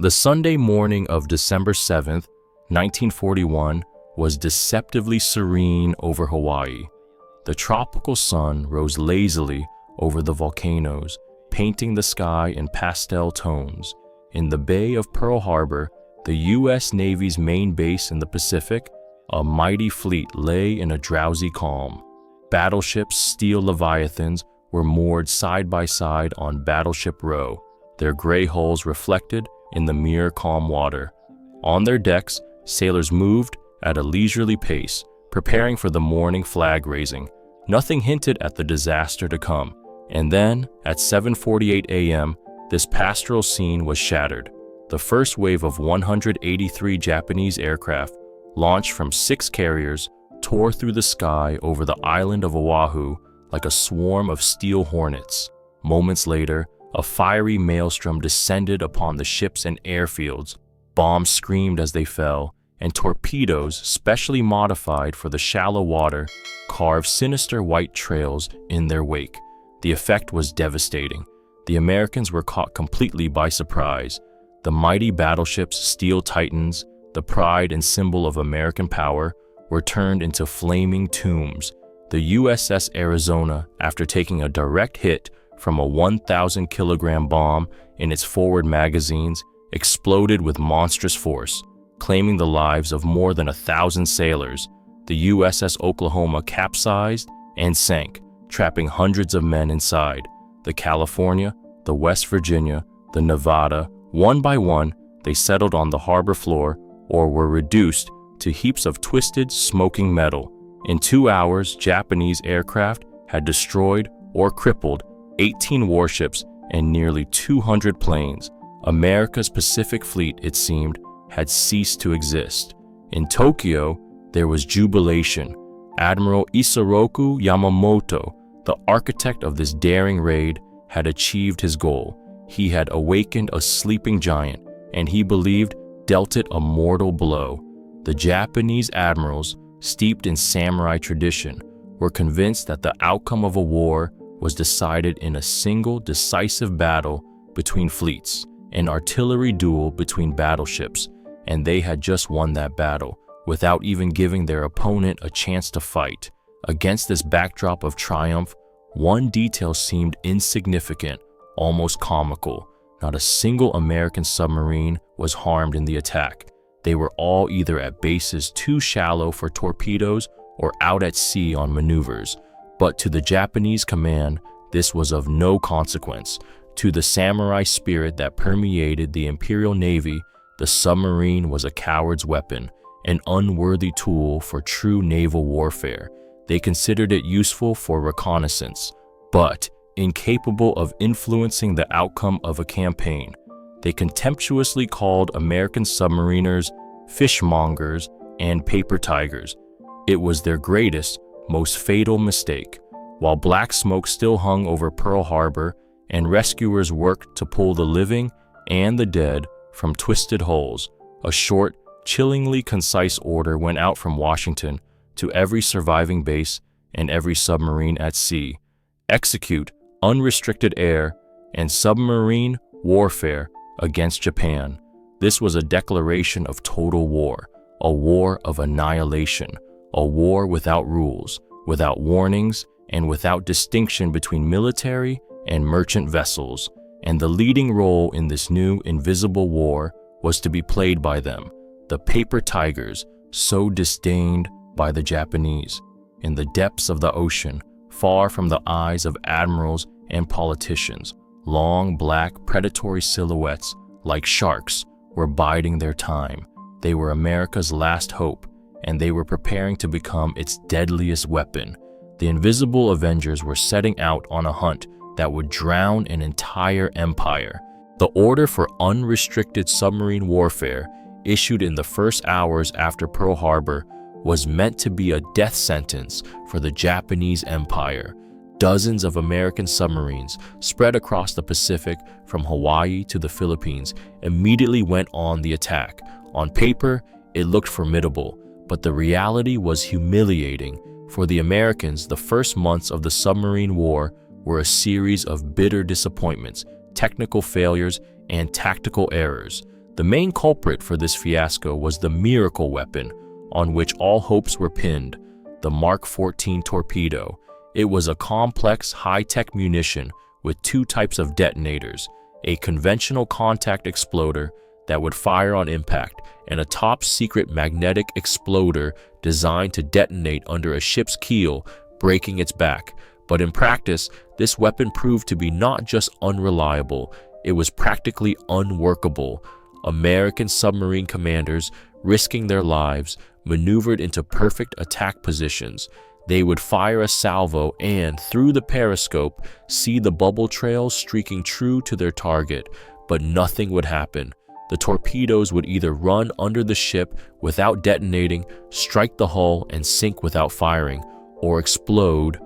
The Sunday morning of December 7th, 1941, was deceptively serene over Hawaii. The tropical sun rose lazily over the volcanoes, painting the sky in pastel tones. In the Bay of Pearl Harbor, the U.S. Navy's main base in the Pacific, a mighty fleet lay in a drowsy calm. Battleships, steel leviathans, were moored side by side on Battleship Row, their gray hulls reflected in the mirror calm water. On their decks, sailors moved at a leisurely pace, preparing for the morning flag raising. Nothing hinted at the disaster to come. And then, at 7:48 a.m., this pastoral scene was shattered. The first wave of 183 Japanese aircraft, launched from 6 carriers, tore through the sky over the island of Oahu like a swarm of steel hornets. Moments later, a fiery maelstrom descended upon the ships and airfields. Bombs screamed as they fell, and torpedoes, specially modified for the shallow water, carved sinister white trails in their wake. The effect was devastating. The Americans were caught completely by surprise. The mighty battleships, steel titans, the pride and symbol of American power, were turned into flaming tombs. The USS Arizona, after taking a direct hit from a 1,000-kilogram bomb in its forward magazines, exploded with monstrous force, claiming the lives of more than 1,000 sailors. The USS Oklahoma capsized and sank, trapping hundreds of men inside. The California, the West Virginia, the Nevada, one by one, they settled on the harbor floor or were reduced to heaps of twisted, smoking metal. In 2 hours, Japanese aircraft had destroyed or crippled 18 warships and nearly 200 planes. America's Pacific Fleet, it seemed, had ceased to exist. In Tokyo, there was jubilation. Admiral Isoroku Yamamoto, the architect of this daring raid, had achieved his goal. He had awakened a sleeping giant, and he believed dealt it a mortal blow. The Japanese admirals, steeped in samurai tradition, were convinced that the outcome of a war was decided in a single decisive battle between fleets, an artillery duel between battleships, and they had just won that battle without even giving their opponent a chance to fight. Against this backdrop of triumph, one detail seemed insignificant, almost comical. Not a single American submarine was harmed in the attack. They were all either at bases too shallow for torpedoes or out at sea on maneuvers. But to the Japanese command, this was of no consequence. To the samurai spirit that permeated the Imperial Navy, the submarine was a coward's weapon, an unworthy tool for true naval warfare. They considered it useful for reconnaissance, but incapable of influencing the outcome of a campaign. They contemptuously called American submariners fishmongers and paper tigers. It was their greatest, most fatal mistake. While black smoke still hung over Pearl Harbor and rescuers worked to pull the living and the dead from twisted hulls, a short, chillingly concise order went out from Washington to every surviving base and every submarine at sea: execute unrestricted air and submarine warfare against Japan. This was a declaration of total war, a war of annihilation, a war without rules, without warnings, and without distinction between military and merchant vessels. And the leading role in this new invisible war was to be played by them, the paper tigers, so disdained by the Japanese. In the depths of the ocean, far from the eyes of admirals and politicians, long black predatory silhouettes, like sharks, were biding their time. They were America's last hope, and they were preparing to become its deadliest weapon. The invisible Avengers were setting out on a hunt that would drown an entire empire. The order for unrestricted submarine warfare, issued in the first hours after Pearl Harbor, was meant to be a death sentence for the Japanese Empire. Dozens of American submarines, spread across the Pacific from Hawaii to the Philippines, immediately went on the attack. On paper, it looked formidable, but the reality was humiliating. For the Americans, the first months of the submarine war were a series of bitter disappointments, technical failures, and tactical errors. The main culprit for this fiasco was the miracle weapon on which all hopes were pinned, the Mark 14 torpedo. It was a complex, high-tech munition with two types of detonators, a conventional contact exploder that would fire on impact, and a top-secret magnetic exploder designed to detonate under a ship's keel, breaking its back. But in practice, this weapon proved to be not just unreliable, it was practically unworkable. American submarine commanders, risking their lives, maneuvered into perfect attack positions. They would fire a salvo and, through the periscope, see the bubble trails streaking true to their target, but nothing would happen. The torpedoes would either run under the ship without detonating, strike the hull and sink without firing, or explode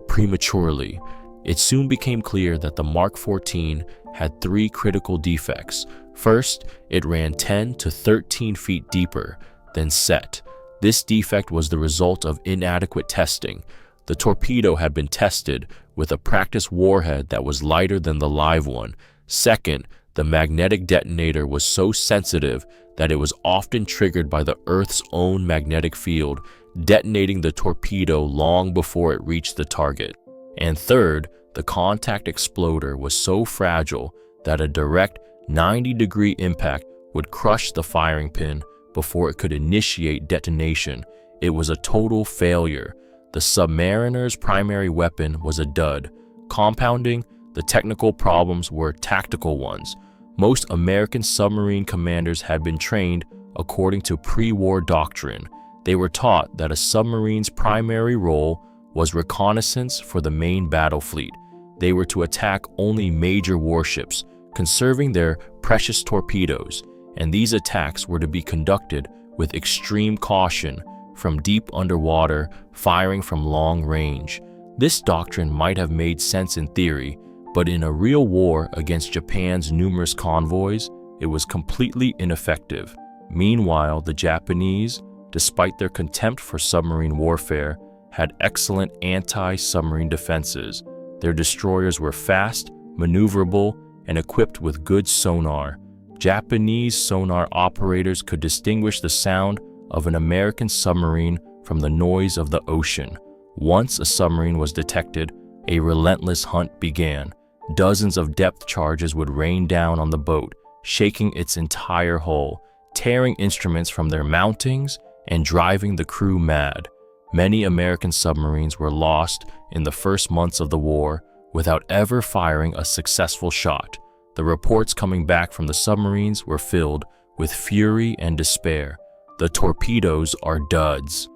prematurely. It soon became clear that the Mark 14 had three critical defects. First, it ran 10 to 13 feet deeper than set. This defect was the result of inadequate testing. The torpedo had been tested with a practice warhead that was lighter than the live one. Second, the magnetic detonator was so sensitive that it was often triggered by the Earth's own magnetic field, detonating the torpedo long before it reached the target. And third, the contact exploder was so fragile that a direct 90-degree impact would crush the firing pin before it could initiate detonation. It was a total failure. The submariner's primary weapon was a dud. Compounding, the technical problems were tactical ones. Most American submarine commanders had been trained according to pre-war doctrine. They were taught that a submarine's primary role was reconnaissance for the main battle fleet. They were to attack only major warships, conserving their precious torpedoes, and these attacks were to be conducted with extreme caution, from deep underwater, firing from long range. This doctrine might have made sense in theory, but in a real war against Japan's numerous convoys, it was completely ineffective. Meanwhile, the Japanese, despite their contempt for submarine warfare, had excellent anti-submarine defenses. Their destroyers were fast, maneuverable, and equipped with good sonar. Japanese sonar operators could distinguish the sound of an American submarine from the noise of the ocean. Once a submarine was detected, a relentless hunt began. Dozens of depth charges would rain down on the boat, shaking its entire hull, tearing instruments from their mountings and driving the crew mad. Many American submarines were lost in the first months of the war without ever firing a successful shot. The reports coming back from the submarines were filled with fury and despair. The torpedoes are duds.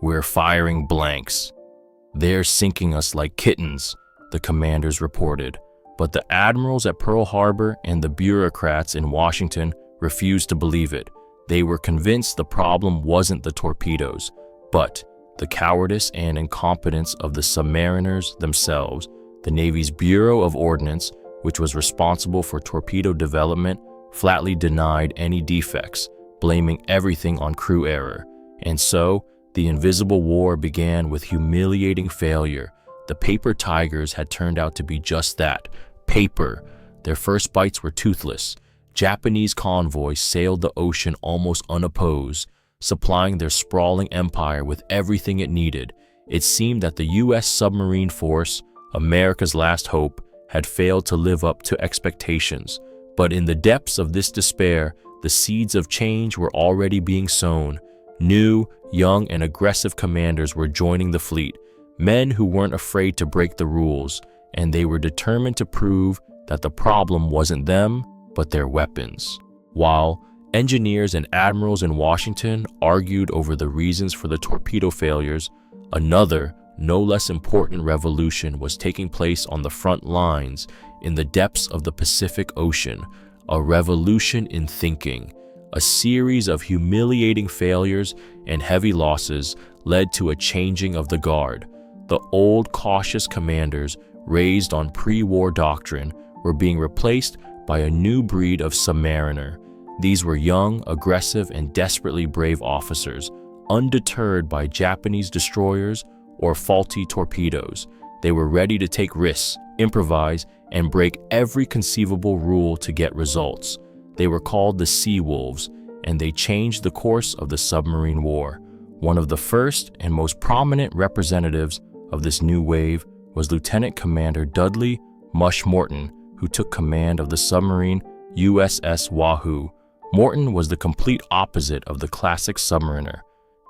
We're firing blanks. They're sinking us like kittens, the commanders reported. But the admirals at Pearl Harbor and the bureaucrats in Washington refused to believe it. They were convinced the problem wasn't the torpedoes, but the cowardice and incompetence of the submariners themselves. The Navy's Bureau of Ordnance, which was responsible for torpedo development, flatly denied any defects, blaming everything on crew error. And so, the invisible war began with humiliating failure. The paper tigers had turned out to be just that, paper. Their first bites were toothless. Japanese convoys sailed the ocean almost unopposed, supplying their sprawling empire with everything it needed. It seemed that the U.S. submarine force, America's last hope, had failed to live up to expectations. But in the depths of this despair, the seeds of change were already being sown. New, young, and aggressive commanders were joining the fleet, men who weren't afraid to break the rules, and they were determined to prove that the problem wasn't them, but their weapons. While engineers and admirals in Washington argued over the reasons for the torpedo failures, another, no less important revolution was taking place on the front lines in the depths of the Pacific Ocean, a revolution in thinking. A series of humiliating failures and heavy losses led to a changing of the guard. The old cautious commanders, raised on pre-war doctrine, were being replaced by a new breed of submariner. These were young, aggressive, and desperately brave officers, undeterred by Japanese destroyers or faulty torpedoes. They were ready to take risks, improvise, and break every conceivable rule to get results. They were called the Sea Wolves, and they changed the course of the submarine war. One of the first and most prominent representatives of this new wave was Lieutenant Commander Dudley "Mush" Morton, who took command of the submarine USS Wahoo. Morton was the complete opposite of the classic submariner.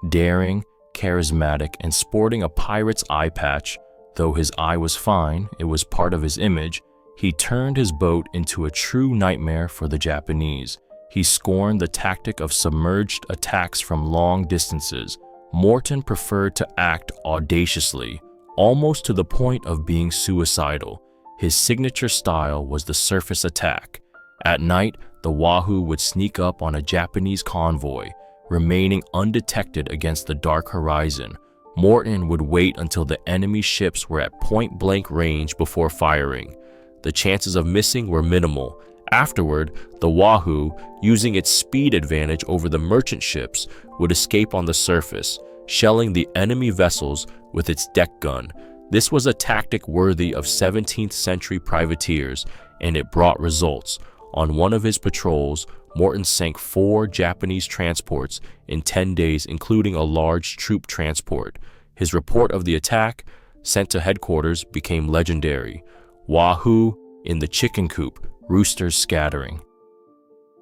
Daring, charismatic, and sporting a pirate's eye patch, though his eye was fine, it was part of his image, he turned his boat into a true nightmare for the Japanese. He scorned the tactic of submerged attacks from long distances. Morton preferred to act audaciously, almost to the point of being suicidal. His signature style was the surface attack. At night, the Wahoo would sneak up on a Japanese convoy, remaining undetected against the dark horizon. Morton would wait until the enemy ships were at point-blank range before firing. The chances of missing were minimal. Afterward, the Wahoo, using its speed advantage over the merchant ships, would escape on the surface, shelling the enemy vessels with its deck gun. This was a tactic worthy of 17th century privateers, and it brought results. On one of his patrols, Morton sank 4 Japanese transports in 10 days, including a large troop transport. His report of the attack, sent to headquarters, became legendary. Wahoo in the chicken coop, roosters scattering.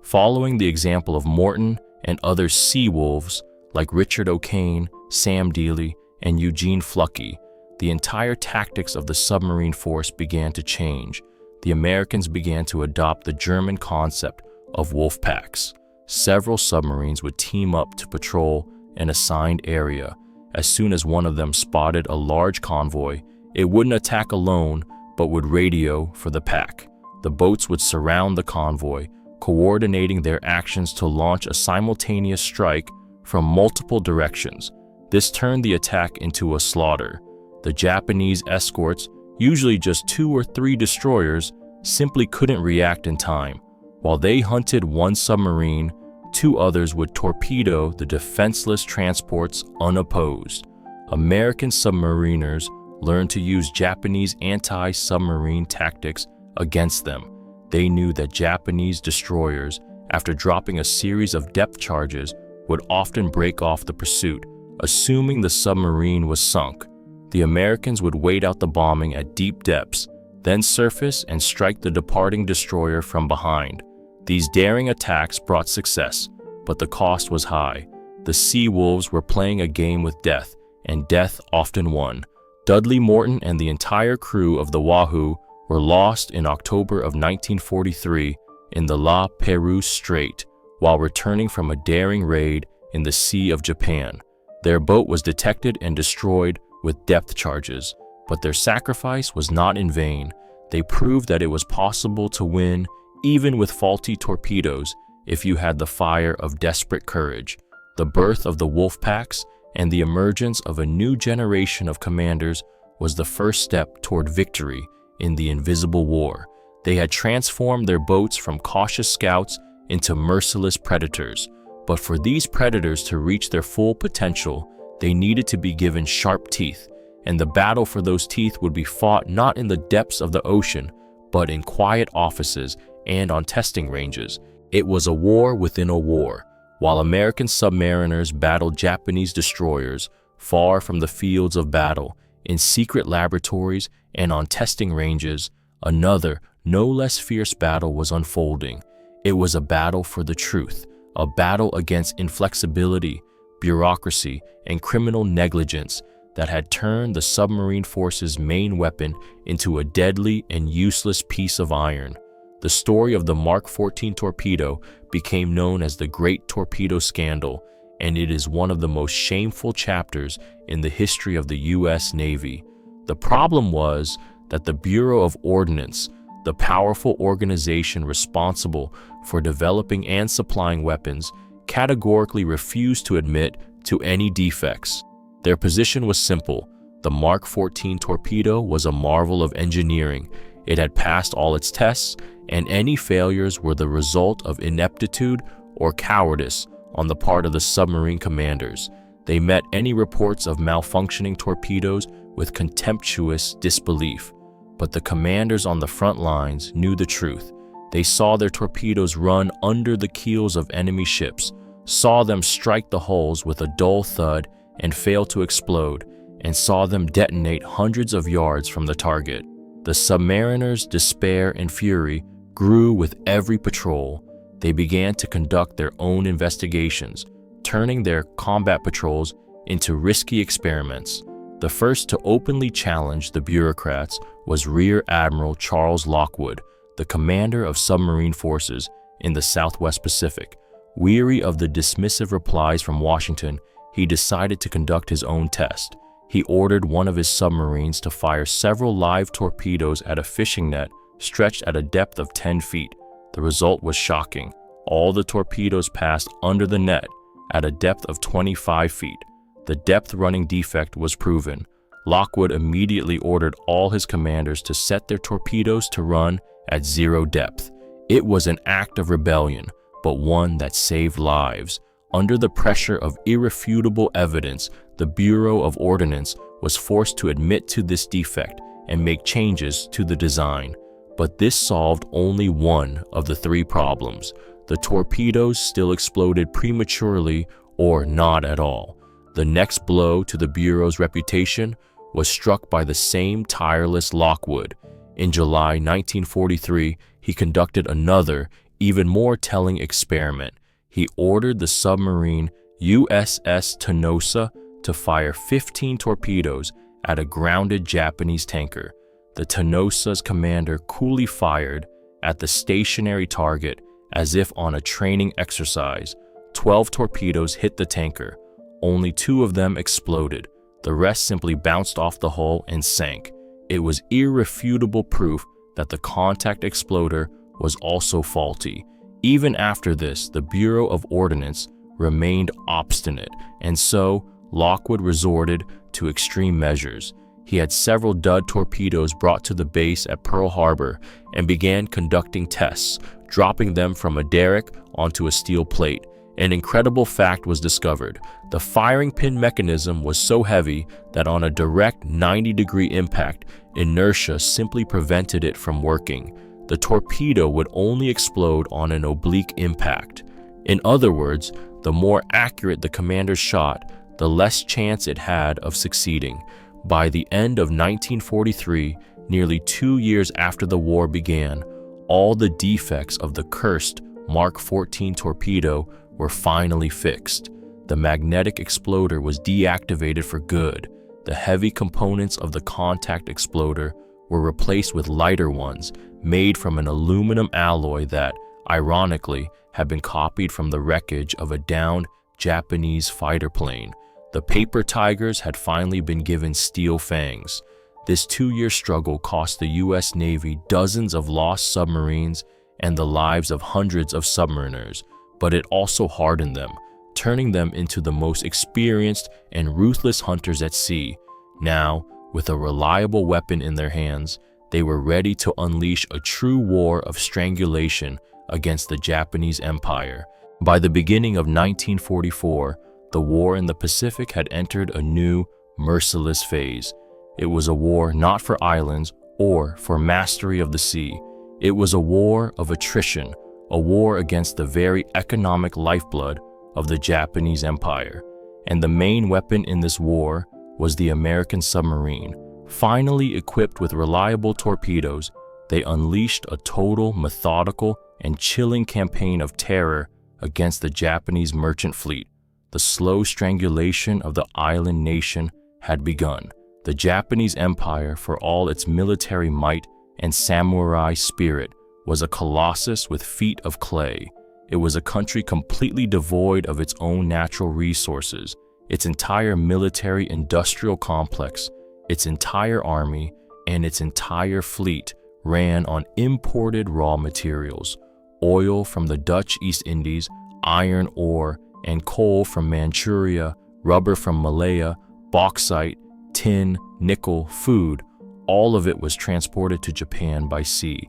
Following the example of Morton and other sea wolves like Richard O'Kane, Sam Dealey, and Eugene Fluckey, the entire tactics of the submarine force began to change. The Americans began to adopt the German concept of wolf packs. Several submarines would team up to patrol an assigned area. As soon as one of them spotted a large convoy, it wouldn't attack alone, but would radio for the pack. The boats would surround the convoy, coordinating their actions to launch a simultaneous strike from multiple directions. This turned the attack into a slaughter. The Japanese escorts, usually just 2 or 3 destroyers, simply couldn't react in time. While they hunted one submarine, 2 others would torpedo the defenseless transports unopposed. American submariners learned to use Japanese anti-submarine tactics against them. They knew that Japanese destroyers, after dropping a series of depth charges, would often break off the pursuit, assuming the submarine was sunk. The Americans would wait out the bombing at deep depths, then surface and strike the departing destroyer from behind. These daring attacks brought success, but the cost was high. The Sea Wolves were playing a game with death, and death often won. Dudley Morton and the entire crew of the Wahoo were lost in October of 1943 in the La Pérouse Strait while returning from a daring raid in the Sea of Japan. Their boat was detected and destroyed with depth charges, but their sacrifice was not in vain. They proved that it was possible to win even with faulty torpedoes if you had the fire of desperate courage. The birth of the wolf packs and the emergence of a new generation of commanders was the first step toward victory in the invisible war. They had transformed their boats from cautious scouts into merciless predators. But for these predators to reach their full potential, they needed to be given sharp teeth, and the battle for those teeth would be fought not in the depths of the ocean, but in quiet offices and on testing ranges. It was a war within a war. While American submariners battled Japanese destroyers far from the fields of battle, in secret laboratories and on testing ranges, another, no less fierce battle was unfolding. It was a battle for the truth, a battle against inflexibility, bureaucracy, and criminal negligence that had turned the submarine force's main weapon into a deadly and useless piece of iron. The story of the Mark 14 torpedo became known as the Great Torpedo Scandal, and it is one of the most shameful chapters in the history of the U.S. Navy. The problem was that the Bureau of Ordnance, the powerful organization responsible for developing and supplying weapons, categorically refused to admit to any defects. Their position was simple. The Mark 14 torpedo was a marvel of engineering. It had passed all its tests, and any failures were the result of ineptitude or cowardice on the part of the submarine commanders. They met any reports of malfunctioning torpedoes with contemptuous disbelief. But the commanders on the front lines knew the truth. They saw their torpedoes run under the keels of enemy ships, saw them strike the hulls with a dull thud and fail to explode, and saw them detonate hundreds of yards from the target. The submariners' despair and fury grew with every patrol. They began to conduct their own investigations, turning their combat patrols into risky experiments. The first to openly challenge the bureaucrats was Rear Admiral Charles Lockwood, the commander of submarine forces in the Southwest Pacific. Weary of the dismissive replies from Washington, he decided to conduct his own test. He ordered one of his submarines to fire several live torpedoes at a fishing net stretched at a depth of 10 feet. The result was shocking. All the torpedoes passed under the net at a depth of 25 feet. The depth running defect was proven. Lockwood immediately ordered all his commanders to set their torpedoes to run at 0 depth. It was an act of rebellion, but one that saved lives. Under the pressure of irrefutable evidence, the Bureau of Ordnance was forced to admit to this defect and make changes to the design. But this solved only one of the 3 problems. The torpedoes still exploded prematurely or not at all. The next blow to the Bureau's reputation was struck by the same tireless Lockwood. In July 1943, he conducted another, even more telling experiment. He ordered the submarine USS Tanosa to fire 15 torpedoes at a grounded Japanese tanker. The Tanosa's commander coolly fired at the stationary target as if on a training exercise. 12 torpedoes hit the tanker. Only 2 of them exploded. The rest simply bounced off the hull and sank. It was irrefutable proof that the contact exploder was also faulty. Even after this, the Bureau of Ordnance remained obstinate, and so Lockwood resorted to extreme measures. He had several dud torpedoes brought to the base at Pearl Harbor and began conducting tests, dropping them from a derrick onto a steel plate. An incredible fact was discovered. The firing pin mechanism was so heavy that on a direct 90-degree impact, inertia simply prevented it from working. The torpedo would only explode on an oblique impact. In other words, the more accurate the commander's shot, the less chance it had of succeeding. By the end of 1943, nearly 2 years after the war began, all the defects of the cursed Mark 14 torpedo were finally fixed. The magnetic exploder was deactivated for good. The heavy components of the contact exploder were replaced with lighter ones made from an aluminum alloy that, ironically, had been copied from the wreckage of a downed Japanese fighter plane. The paper tigers had finally been given steel fangs. This 2-year struggle cost the U.S. Navy dozens of lost submarines and the lives of hundreds of submariners, but it also hardened them, turning them into the most experienced and ruthless hunters at sea. Now, with a reliable weapon in their hands, they were ready to unleash a true war of strangulation against the Japanese Empire. By the beginning of 1944, the war in the Pacific had entered a new, merciless phase. It was a war not for islands or for mastery of the sea. It was a war of attrition, a war against the very economic lifeblood of the Japanese Empire. And the main weapon in this war was the American submarine. Finally equipped with reliable torpedoes, they unleashed a total, methodical, and chilling campaign of terror against the Japanese merchant fleet. The slow strangulation of the island nation had begun. The Japanese Empire, for all its military might and samurai spirit, was a colossus with feet of clay. It was a country completely devoid of its own natural resources. Its entire military-industrial complex, its entire army, and its entire fleet ran on imported raw materials: oil from the Dutch East Indies, iron ore, and coal from Manchuria, rubber from Malaya, bauxite, tin, nickel, food. All of it was transported to Japan by sea.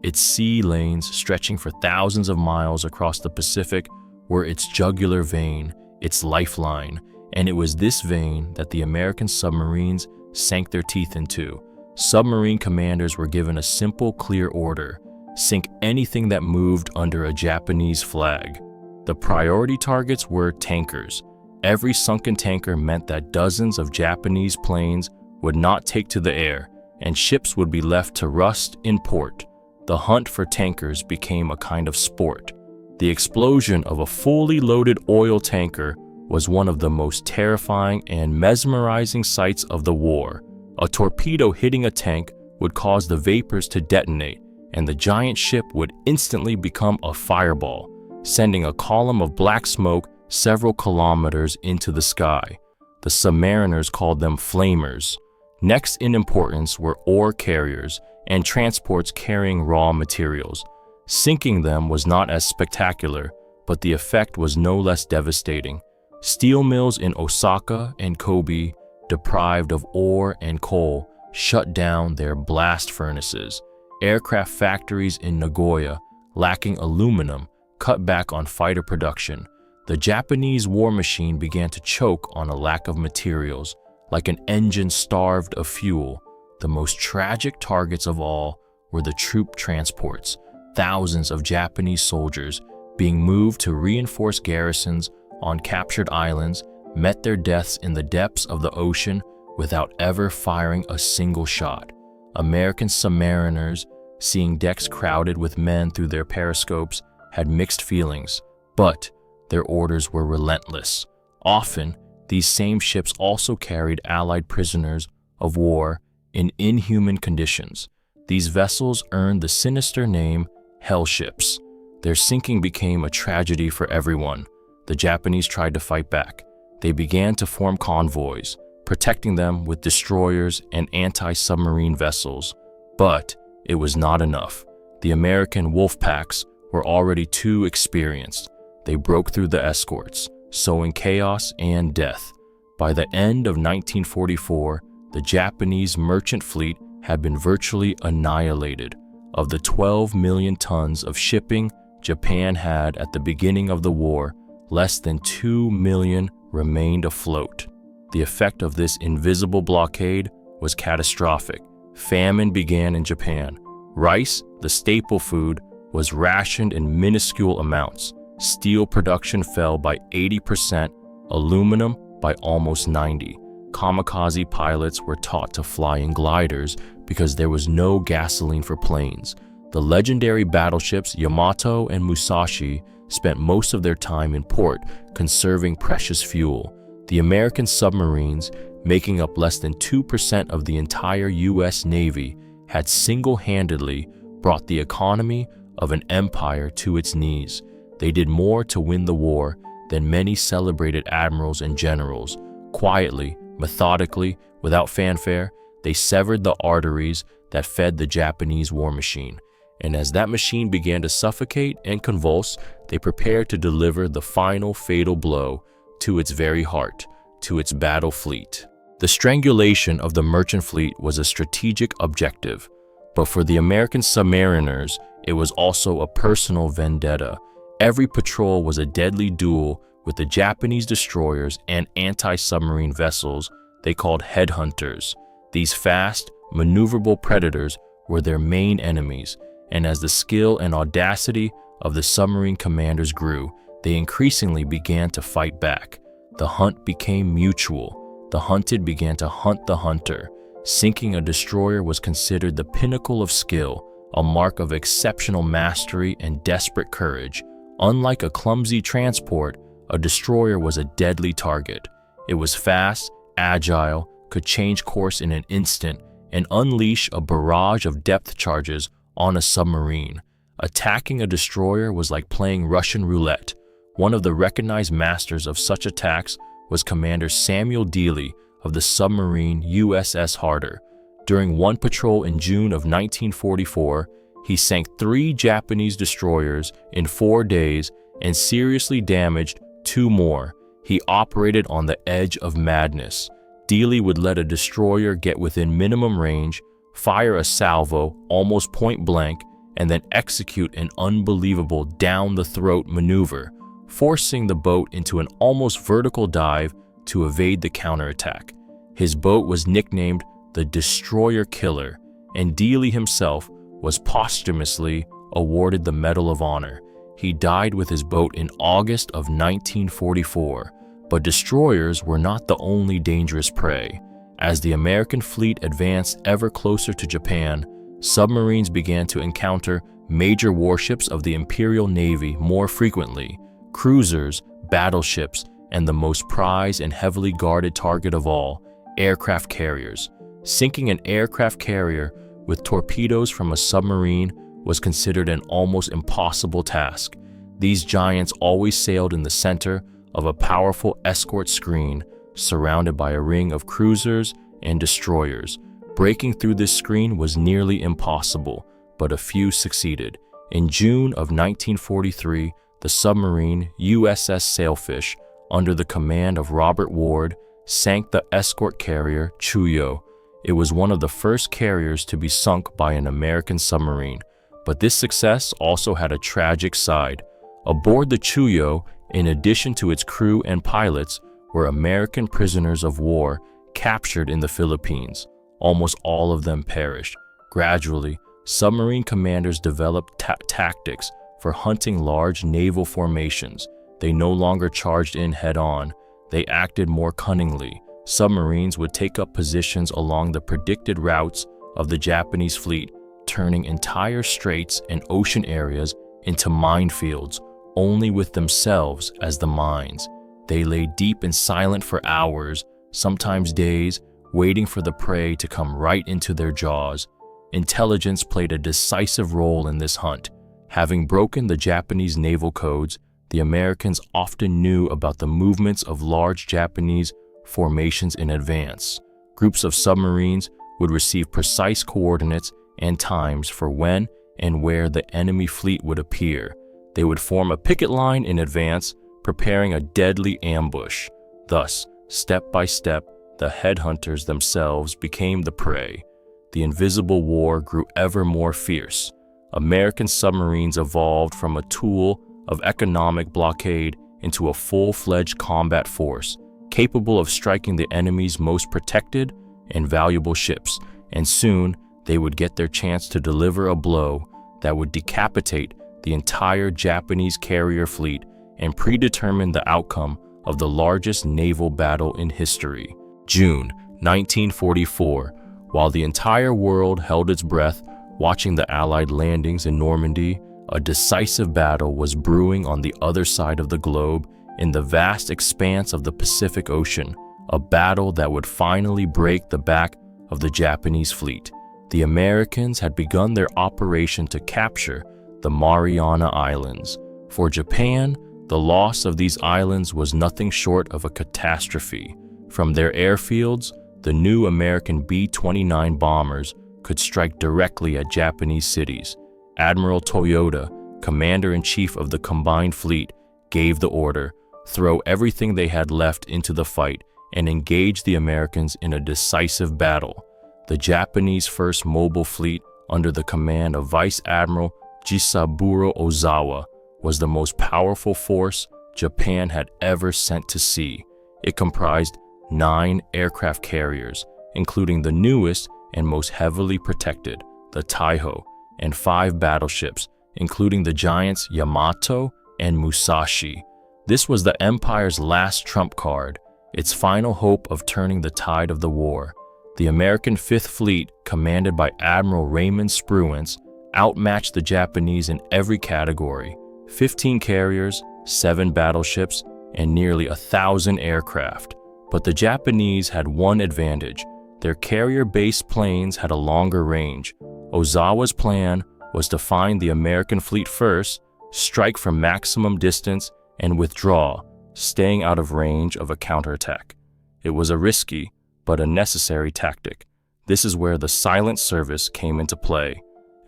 Its sea lanes, stretching for thousands of miles across the Pacific, were its jugular vein, its lifeline, and it was this vein that the American submarines sank their teeth into. Submarine commanders were given a simple, clear order: sink anything that moved under a Japanese flag. The priority targets were tankers. Every sunken tanker meant that dozens of Japanese planes would not take to the air, and ships would be left to rust in port. The hunt for tankers became a kind of sport. The explosion of a fully loaded oil tanker was one of the most terrifying and mesmerizing sights of the war. A torpedo hitting a tank would cause the vapors to detonate, and the giant ship would instantly become a fireball, sending a column of black smoke several kilometers into the sky. The submariners called them flamers. Next in importance were ore carriers and transports carrying raw materials. Sinking them was not as spectacular, but the effect was no less devastating. Steel mills in Osaka and Kobe, deprived of ore and coal, shut down their blast furnaces. Aircraft factories in Nagoya, lacking aluminum, cut back on fighter production. The Japanese war machine began to choke on a lack of materials, like an engine starved of fuel. The most tragic targets of all were the troop transports. Thousands of Japanese soldiers, being moved to reinforce garrisons on captured islands, met their deaths in the depths of the ocean without ever firing a single shot. American submariners, seeing decks crowded with men through their periscopes, had mixed feelings, but their orders were relentless. Often, these same ships also carried Allied prisoners of war in inhuman conditions. These vessels earned the sinister name Hell ships. Their sinking became a tragedy for everyone. The Japanese tried to fight back. They began to form convoys, protecting them with destroyers and anti-submarine vessels. But it was not enough. The American wolf packs were already too experienced. They broke through the escorts, sowing chaos and death. By the end of 1944, the Japanese merchant fleet had been virtually annihilated. Of the 12 million tons of shipping Japan had at the beginning of the war, less than 2 million remained afloat. The effect of this invisible blockade was catastrophic. Famine began in Japan. Rice, the staple food, was rationed in minuscule amounts. Steel production fell by 80%, aluminum by almost 90%. Kamikaze pilots were taught to fly in gliders because there was no gasoline for planes. The legendary battleships Yamato and Musashi spent most of their time in port, conserving precious fuel. The American submarines, making up less than 2% of the entire U.S. Navy, had single-handedly brought the economy of an empire to its knees. They did more to win the war than many celebrated admirals and generals. Quietly, methodically, without fanfare, they severed the arteries that fed the Japanese war machine. And as that machine began to suffocate and convulse, they prepared to deliver the final fatal blow to its very heart, to its battle fleet. The strangulation of the merchant fleet was a strategic objective, but for the American submariners, it was also a personal vendetta. Every patrol was a deadly duel with the Japanese destroyers and anti-submarine vessels they called headhunters. These fast, maneuverable predators were their main enemies, and as the skill and audacity of the submarine commanders grew, they increasingly began to fight back. The hunt became mutual. The hunted began to hunt the hunter. Sinking a destroyer was considered the pinnacle of skill, a mark of exceptional mastery and desperate courage. Unlike a clumsy transport, a destroyer was a deadly target. It was fast, agile, could change course in an instant, and unleash a barrage of depth charges on a submarine. Attacking a destroyer was like playing Russian roulette. One of the recognized masters of such attacks was Commander Samuel Dealey of the submarine USS Harder. During one patrol in June of 1944, he sank 3 Japanese destroyers in 4 days and seriously damaged 2 more. He operated on the edge of madness. Dealey would let a destroyer get within minimum range, fire a salvo almost point blank, and then execute an unbelievable down-the-throat maneuver, forcing the boat into an almost vertical dive to evade the counterattack. His boat was nicknamed the Destroyer Killer, and Dealey himself was posthumously awarded the Medal of Honor. He died with his boat in August of 1944, but destroyers were not the only dangerous prey. As the American fleet advanced ever closer to Japan, submarines began to encounter major warships of the Imperial Navy more frequently, cruisers, battleships, and the most prized and heavily guarded target of all, aircraft carriers. Sinking an aircraft carrier with torpedoes from a submarine was considered an almost impossible task. These giants always sailed in the center of a powerful escort screen, surrounded by a ring of cruisers and destroyers. Breaking through this screen was nearly impossible, but a few succeeded. In June of 1943, the submarine USS Sailfish, under the command of Robert Ward, sank the escort carrier Chuyo. It was one of the first carriers to be sunk by an American submarine, but this success also had a tragic side. Aboard the Chuyo, in addition to its crew and pilots, were American prisoners of war captured in the Philippines. Almost all of them perished. Gradually, submarine commanders developed tactics for hunting large naval formations. They no longer charged in head-on. They acted more cunningly. Submarines would take up positions along the predicted routes of the Japanese fleet, turning entire straits and ocean areas into minefields, only with themselves as the mines. They lay deep and silent for hours, sometimes days, waiting for the prey to come right into their jaws. Intelligence played a decisive role in this hunt. Having broken the Japanese naval codes, the Americans often knew about the movements of large Japanese formations in advance. Groups of submarines would receive precise coordinates and times for when and where the enemy fleet would appear. They would form a picket line in advance, preparing a deadly ambush. Thus, step by step, the headhunters themselves became the prey. The invisible war grew ever more fierce. American submarines evolved from a tool of economic blockade into a full-fledged combat force, capable of striking the enemy's most protected and valuable ships, and soon they would get their chance to deliver a blow that would decapitate the entire Japanese carrier fleet and predetermine the outcome of the largest naval battle in history. June 1944, while the entire world held its breath watching the Allied landings in Normandy, a decisive battle was brewing on the other side of the globe in the vast expanse of the Pacific Ocean, a battle that would finally break the back of the Japanese fleet. The Americans had begun their operation to capture the Mariana Islands. For Japan, the loss of these islands was nothing short of a catastrophe. From their airfields, the new American B-29 bombers could strike directly at Japanese cities. Admiral Toyota, commander-in-chief of the combined fleet, gave the order, throw everything they had left into the fight and engage the Americans in a decisive battle. The Japanese First Mobile Fleet, under the command of Vice Admiral Jisaburo Ozawa, was the most powerful force Japan had ever sent to sea. It comprised 9 aircraft carriers, including the newest and most heavily protected, the Taiho, and 5 battleships, including the giants Yamato and Musashi. This was the Empire's last trump card, its final hope of turning the tide of the war. The American Fifth Fleet, commanded by Admiral Raymond Spruance, outmatched the Japanese in every category: 15 carriers, 7 battleships, and nearly 1,000 aircraft. But the Japanese had one advantage: their carrier-based planes had a longer range. Ozawa's plan was to find the American fleet first, strike from maximum distance, and withdraw, staying out of range of a counterattack. It was a risky, but a necessary tactic. This is where the silent service came into play.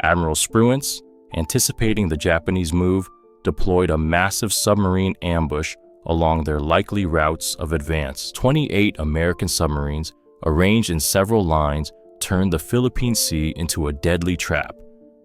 Admiral Spruance, anticipating the Japanese move, deployed a massive submarine ambush along their likely routes of advance. 28 American submarines, arranged in several lines, turned the Philippine Sea into a deadly trap.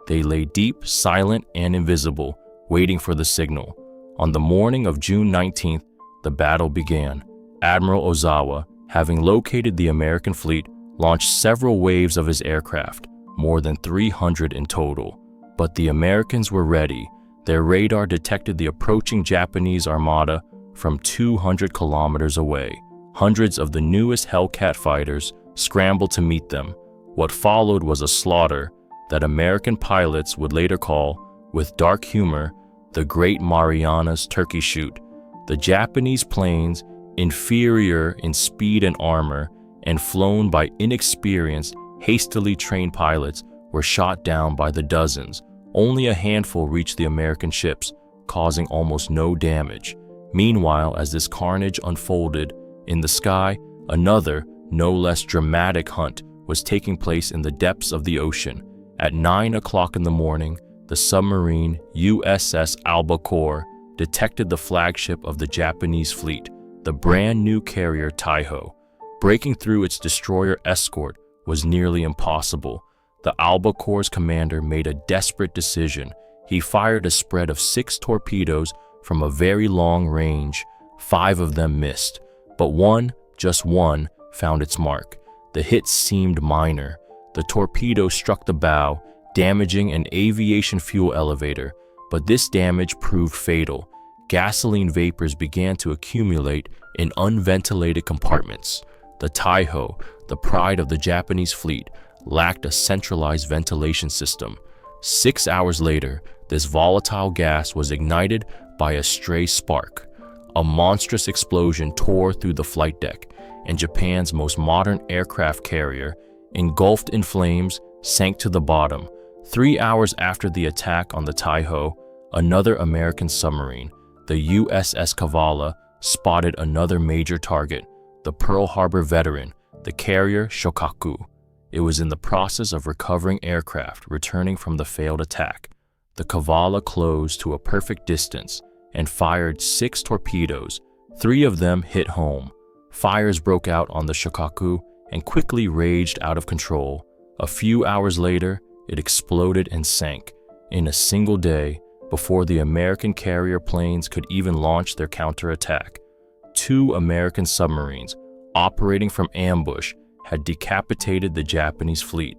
They lay deep, silent, and invisible, waiting for the signal. On the morning of June 19th, the battle began. Admiral Ozawa, having located the American fleet, launched several waves of his aircraft, more than 300 in total. But the Americans were ready. Their radar detected the approaching Japanese armada from 200 kilometers away. Hundreds of the newest Hellcat fighters scrambled to meet them. What followed was a slaughter that American pilots would later call, with dark humor, the Great Marianas Turkey Shoot. The Japanese planes, inferior in speed and armor, and flown by inexperienced, hastily trained pilots, were shot down by the dozens. Only a handful reached the American ships, causing almost no damage. Meanwhile, as this carnage unfolded, in the sky, another, no less dramatic hunt was taking place in the depths of the ocean. At 9 o'clock in the morning, the submarine USS Albacore detected the flagship of the Japanese fleet, the brand new carrier Taiho. Breaking through its destroyer escort was nearly impossible. The Albacore's commander made a desperate decision. He fired a spread of 6 torpedoes from a very long range. 5 of them missed, but one, just one, found its mark. The hits seemed minor. The torpedo struck the bow, damaging an aviation fuel elevator, but this damage proved fatal. Gasoline vapors began to accumulate in unventilated compartments. The Taiho, the pride of the Japanese fleet, lacked a centralized ventilation system. 6 hours later, this volatile gas was ignited by a stray spark. A monstrous explosion tore through the flight deck, and Japan's most modern aircraft carrier, engulfed in flames, sank to the bottom. 3 hours after the attack on the Taiho, another American submarine, the USS Kavala, spotted another major target, the Pearl Harbor veteran, the carrier Shokaku. It was in the process of recovering aircraft returning from the failed attack. The Kavala closed to a perfect distance and fired 6 torpedoes. 3 of them hit home. Fires broke out on the Shokaku and quickly raged out of control. A few hours later, it exploded and sank. In a single day, before the American carrier planes could even launch their counterattack, 2 American submarines, operating from ambush, had decapitated the Japanese fleet.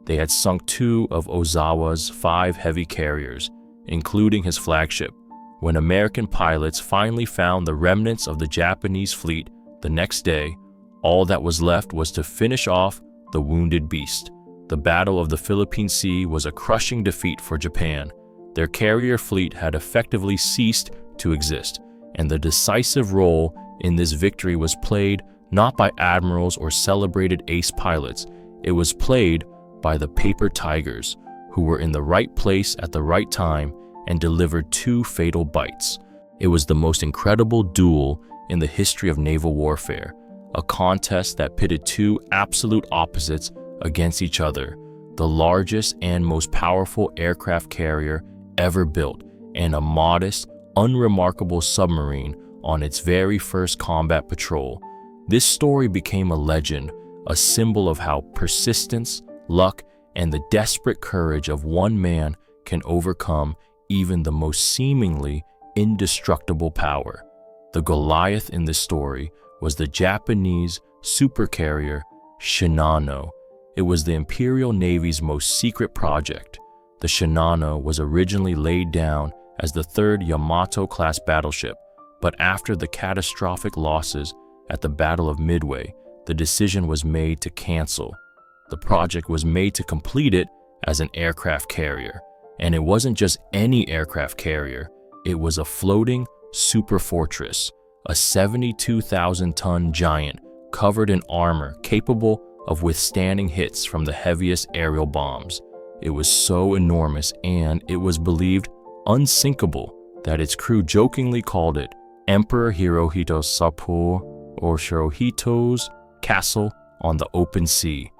They had sunk 2 of Ozawa's 5 heavy carriers, including his flagship. When American pilots finally found the remnants of the Japanese fleet the next day, all that was left was to finish off the wounded beast. The Battle of the Philippine Sea was a crushing defeat for Japan. Their carrier fleet had effectively ceased to exist, and the decisive role in this victory was played not by admirals or celebrated ace pilots. It was played by the paper tigers, who were in the right place at the right time and delivered 2 fatal bites. It was the most incredible duel in the history of naval warfare, a contest that pitted 2 absolute opposites against each other, the largest and most powerful aircraft carrier ever built, and a modest, unremarkable submarine on its very first combat patrol. This story became a legend, a symbol of how persistence, luck, and the desperate courage of one man can overcome even the most seemingly indestructible power. The Goliath in this story was the Japanese supercarrier Shinano. It was the Imperial Navy's most secret project. The Shinano was originally laid down as the 3rd Yamato-class battleship, but after the catastrophic losses at the Battle of Midway, the decision was made to cancel. The project was made to complete it as an aircraft carrier. And it wasn't just any aircraft carrier, it was a floating super fortress, a 72,000-ton giant covered in armor capable of withstanding hits from the heaviest aerial bombs. It was so enormous and, it was believed, unsinkable that its crew jokingly called it Emperor Hirohito's Sapporo, or Hirohito's castle on the open sea.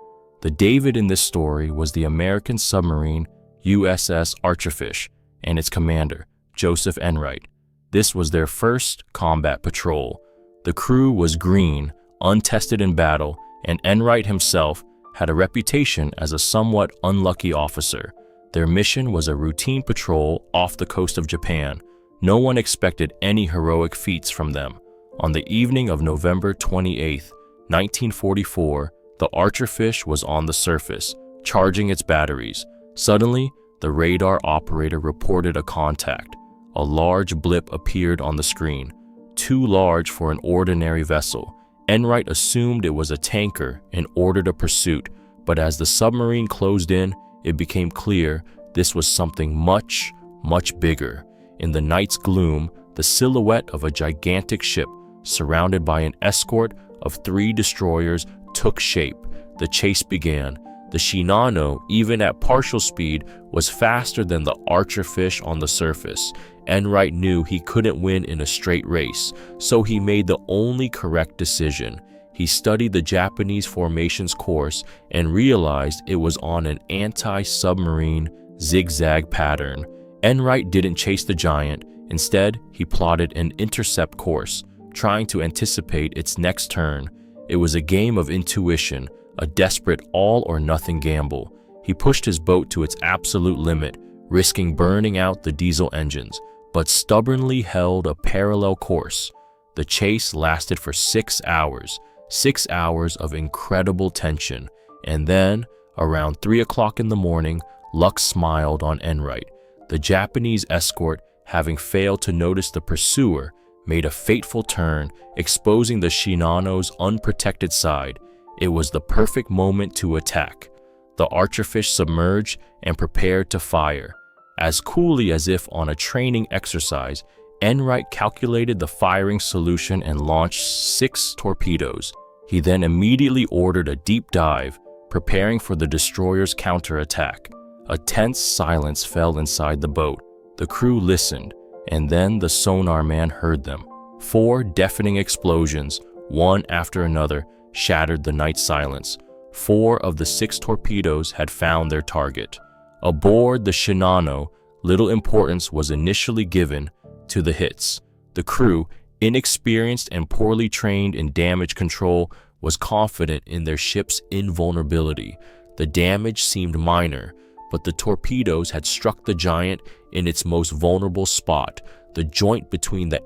The David in this story was the American submarine USS Archerfish and its commander, Joseph Enright. This was their first combat patrol. The crew was green, untested in battle, and Enright himself had a reputation as a somewhat unlucky officer. Their mission was a routine patrol off the coast of Japan. No one expected any heroic feats from them. On the evening of November 28, 1944, the Archerfish was on the surface, charging its batteries. Suddenly, The radar operator reported a contact. A large blip appeared on the screen, too large for an ordinary vessel. Enright assumed it was a tanker and ordered a pursuit, but as the submarine closed in, it became clear this was something much, much bigger. In the night's gloom, the silhouette of a gigantic ship, surrounded by an escort of 3 destroyers, took shape. The chase began. The Shinano, even at partial speed, was faster than the archerfish on the surface. Enright knew he couldn't win in a straight race, so he made the only correct decision. He studied the Japanese formation's course and realized it was on an anti-submarine zigzag pattern. Enright didn't chase the giant. Instead, he plotted an intercept course, trying to anticipate its next turn. It was a game of intuition, a desperate all-or-nothing gamble. He pushed his boat to its absolute limit, risking burning out the diesel engines, but stubbornly held a parallel course. The chase lasted for 6 hours, 6 hours of incredible tension, and then, around 3 o'clock in the morning, luck smiled on Enright. The Japanese escort, having failed to notice the pursuer, made a fateful turn, exposing the Shinano's unprotected side. It was the perfect moment to attack. The archerfish submerged and prepared to fire. As coolly as if on a training exercise, Enright calculated the firing solution and launched 6 torpedoes. He then immediately ordered a deep dive, preparing for the destroyer's counterattack. A tense silence fell inside the boat. The crew listened, and then the sonar man heard them. 4 deafening explosions, one after another, shattered the night silence. 4 of the 6 torpedoes had found their target. Aboard the Shinano, little importance was initially given to the hits. The crew, inexperienced and poorly trained in damage control, was confident in their ship's invulnerability. The damage seemed minor, but the torpedoes had struck the giant in its most vulnerable spot, the joint between the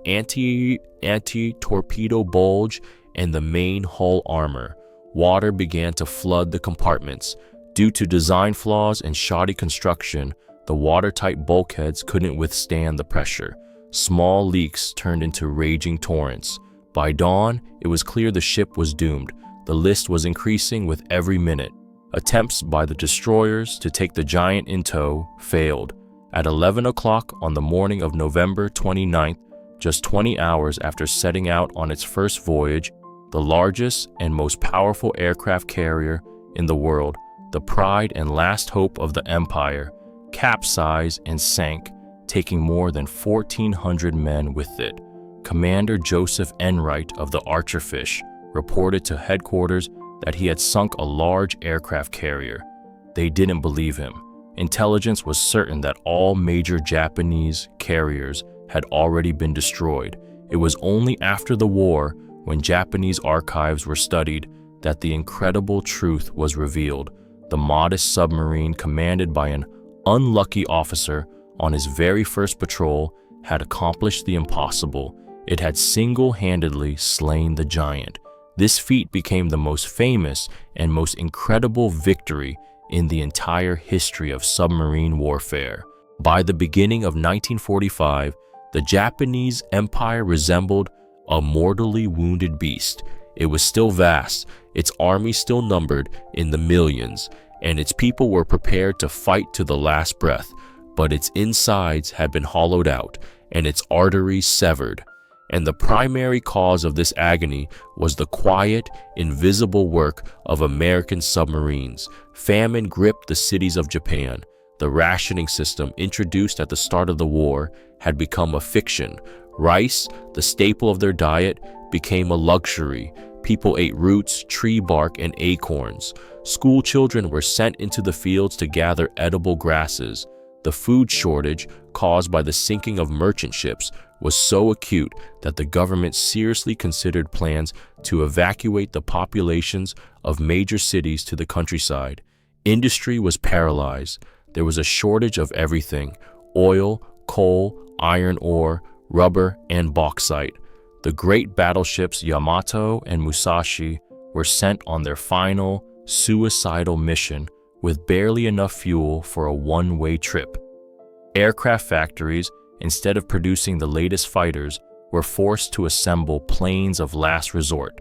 anti-torpedo bulge and the main hull armor. Water began to flood the compartments. Due to design flaws and shoddy construction, the watertight bulkheads couldn't withstand the pressure. Small leaks turned into raging torrents. By dawn, it was clear the ship was doomed. The list was increasing with every minute. Attempts by the destroyers to take the giant in tow failed. At 11 o'clock on the morning of November 29th, just 20 hours after setting out on its first voyage, the largest and most powerful aircraft carrier in the world, the pride and last hope of the empire, capsized and sank, taking more than 1,400 men with it. Commander Joseph Enright of the Archerfish reported to headquarters that he had sunk a large aircraft carrier. They didn't believe him. Intelligence was certain that all major Japanese carriers had already been destroyed. It was only after the war, when Japanese archives were studied, that the incredible truth was revealed. The modest submarine, commanded by an unlucky officer on his very first patrol, had accomplished the impossible. It had single-handedly slain the giant. This feat became the most famous and most incredible victory in the entire history of submarine warfare. By the beginning of 1945, the Japanese empire resembled a mortally wounded beast. It was still vast, its army still numbered in the millions, and its people were prepared to fight to the last breath, but its insides had been hollowed out and its arteries severed. And the primary cause of this agony was the quiet, invisible work of American submarines. Famine gripped the cities of Japan. The rationing system introduced at the start of the war had become a fiction. Rice, the staple of their diet, became a luxury. People ate roots, tree bark, and acorns. School children were sent into the fields to gather edible grasses. The food shortage, caused by the sinking of merchant ships, was so acute that the government seriously considered plans to evacuate the populations of major cities to the countryside. Industry was paralyzed. There was a shortage of everything: oil, coal, iron ore, rubber, and bauxite. The great battleships Yamato and Musashi were sent on their final, suicidal mission with barely enough fuel for a one-way trip. Aircraft factories, instead of producing the latest fighters, were forced to assemble planes of last resort,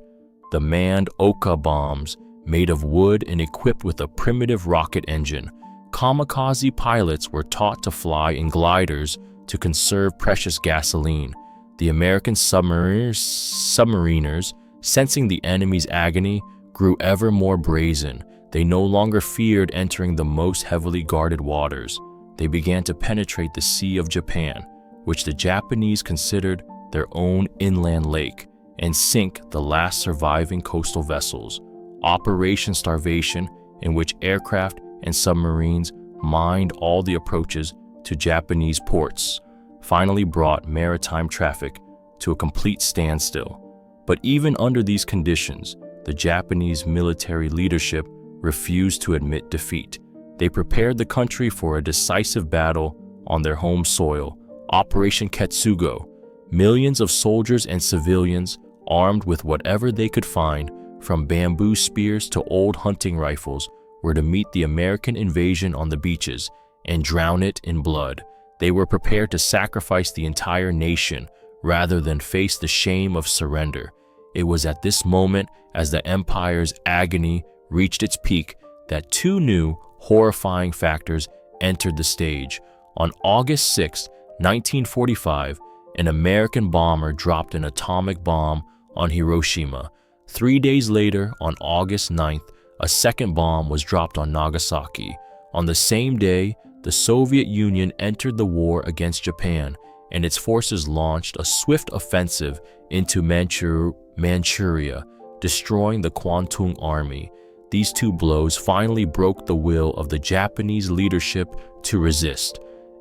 the manned Oka bombs made of wood and equipped with a primitive rocket engine. Kamikaze pilots were taught to fly in gliders to conserve precious gasoline. The American submariners, sensing the enemy's agony, grew ever more brazen. They no longer feared entering the most heavily guarded waters. They began to penetrate the Sea of Japan, which the Japanese considered their own inland lake, and sink the last surviving coastal vessels. Operation Starvation, in which aircraft and submarines mined all the approaches to Japanese ports, finally brought maritime traffic to a complete standstill. But even under these conditions, the Japanese military leadership refused to admit defeat. They prepared the country for a decisive battle on their home soil, Operation Ketsugo. Millions of soldiers and civilians, armed with whatever they could find, from bamboo spears to old hunting rifles, were to meet the American invasion on the beaches and drown it in blood. They were prepared to sacrifice the entire nation rather than face the shame of surrender. It was at this moment, as the empire's agony reached its peak, that two new, horrifying factors entered the stage. On August 6, 1945, an American bomber dropped an atomic bomb on Hiroshima. 3 days later, on August 9th, a second bomb was dropped on Nagasaki. On the same day, the Soviet Union entered the war against Japan, and its forces launched a swift offensive into Manchuria, destroying the Kwantung Army. These two blows finally broke the will of the Japanese leadership to resist.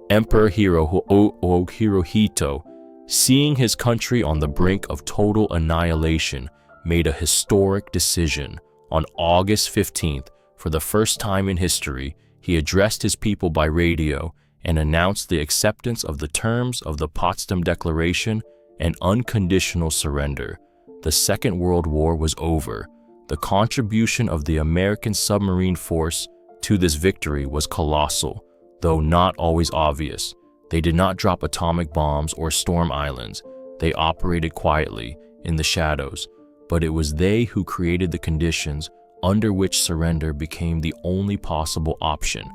Emperor Hirohito, seeing his country on the brink of total annihilation, made a historic decision. On August 15th, for the first time in history, he addressed his people by radio and announced the acceptance of the terms of the Potsdam Declaration and unconditional surrender. The Second World War was over. The contribution of the American submarine force to this victory was colossal, though not always obvious. They did not drop atomic bombs or storm islands. They operated quietly, in the shadows, but it was they who created the conditions under which surrender became the only possible option.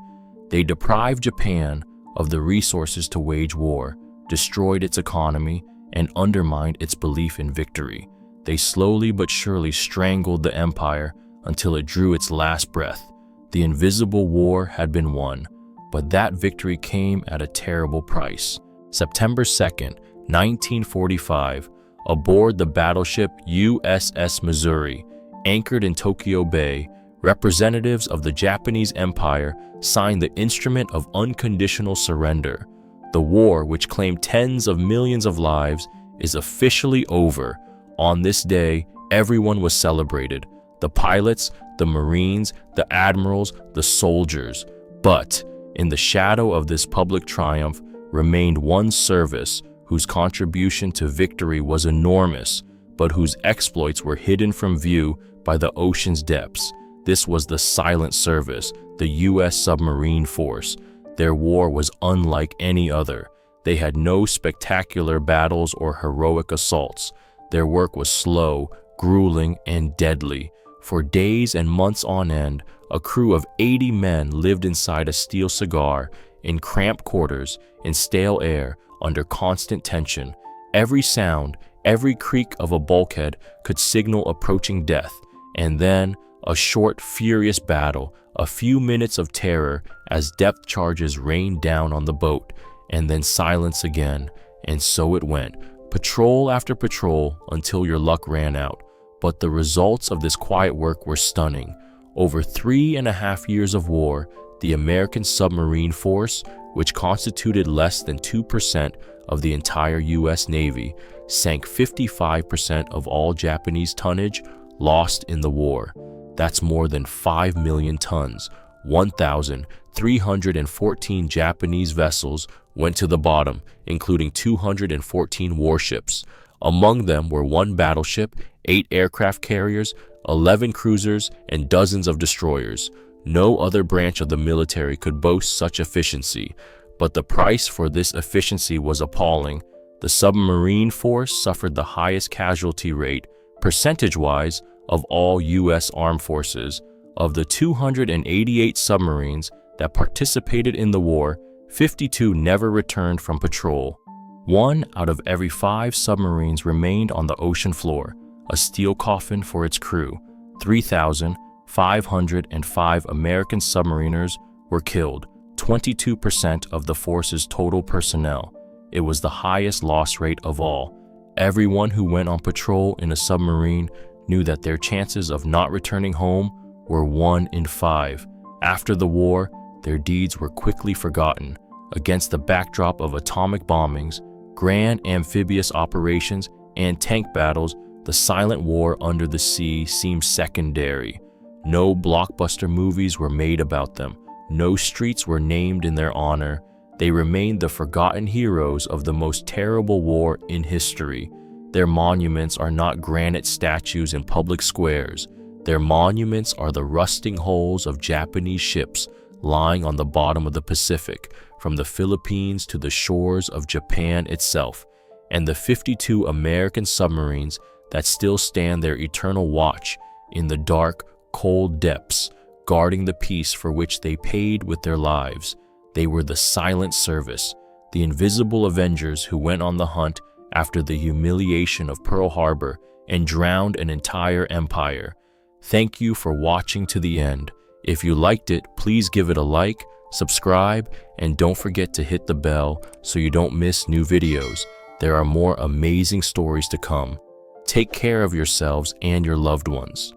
They deprived Japan of the resources to wage war, destroyed its economy, and undermined its belief in victory. They slowly but surely strangled the empire until it drew its last breath. The invisible war had been won, but that victory came at a terrible price. September 2nd, 1945, aboard the battleship USS Missouri, anchored in Tokyo Bay, representatives of the Japanese Empire signed the Instrument of Unconditional Surrender. The war, which claimed tens of millions of lives, is officially over. On this day, everyone was celebrated: the pilots, the Marines, the admirals, the soldiers. But in the shadow of this public triumph remained one service whose contribution to victory was enormous, but whose exploits were hidden from view by the ocean's depths. This was the silent service, the U.S. Submarine Force. Their war was unlike any other. They had no spectacular battles or heroic assaults. Their work was slow, grueling, and deadly. For days and months on end, a crew of 80 men lived inside a steel cigar, in cramped quarters, in stale air, under constant tension. Every sound, every creak of a bulkhead could signal approaching death, and then a short, furious battle, a few minutes of terror as depth charges rained down on the boat, and then silence again. And so it went, patrol after patrol, until your luck ran out. But the results of this quiet work were stunning. Over 3.5 years of war, the American submarine force, which constituted less than 2% of the entire U.S. Navy, sank 55% of all Japanese tonnage lost in the war. That's more than 5 million tons. 1,314 Japanese vessels went to the bottom, including 214 warships. Among them were 1 battleship, 8 aircraft carriers, 11 cruisers, and dozens of destroyers. No other branch of the military could boast such efficiency, but the price for this efficiency was appalling. The submarine force suffered the highest casualty rate, percentage-wise, of all U.S. armed forces. Of the 288 submarines that participated in the war, 52 never returned from patrol. 1 out of every 5 submarines remained on the ocean floor, a steel coffin for its crew. 3,505 American submariners were killed, 22% of the force's total personnel. It was the highest loss rate of all. Everyone who went on patrol in a submarine knew that their chances of not returning home were 1 in 5. After the war, their deeds were quickly forgotten. Against the backdrop of atomic bombings, grand amphibious operations, and tank battles, the silent war under the sea seemed secondary. No blockbuster movies were made about them. No streets were named in their honor. They remained the forgotten heroes of the most terrible war in history. Their monuments are not granite statues in public squares. Their monuments are the rusting hulls of Japanese ships lying on the bottom of the Pacific, from the Philippines to the shores of Japan itself, and the 52 American submarines that still stand their eternal watch in the dark, cold depths, guarding the peace for which they paid with their lives. They were the silent service, the invisible avengers who went on the hunt after the humiliation of Pearl Harbor and drowned an entire empire. Thank you for watching to the end. If you liked it, please give it a like, subscribe, and don't forget to hit the bell so you don't miss new videos. There are more amazing stories to come. Take care of yourselves and your loved ones.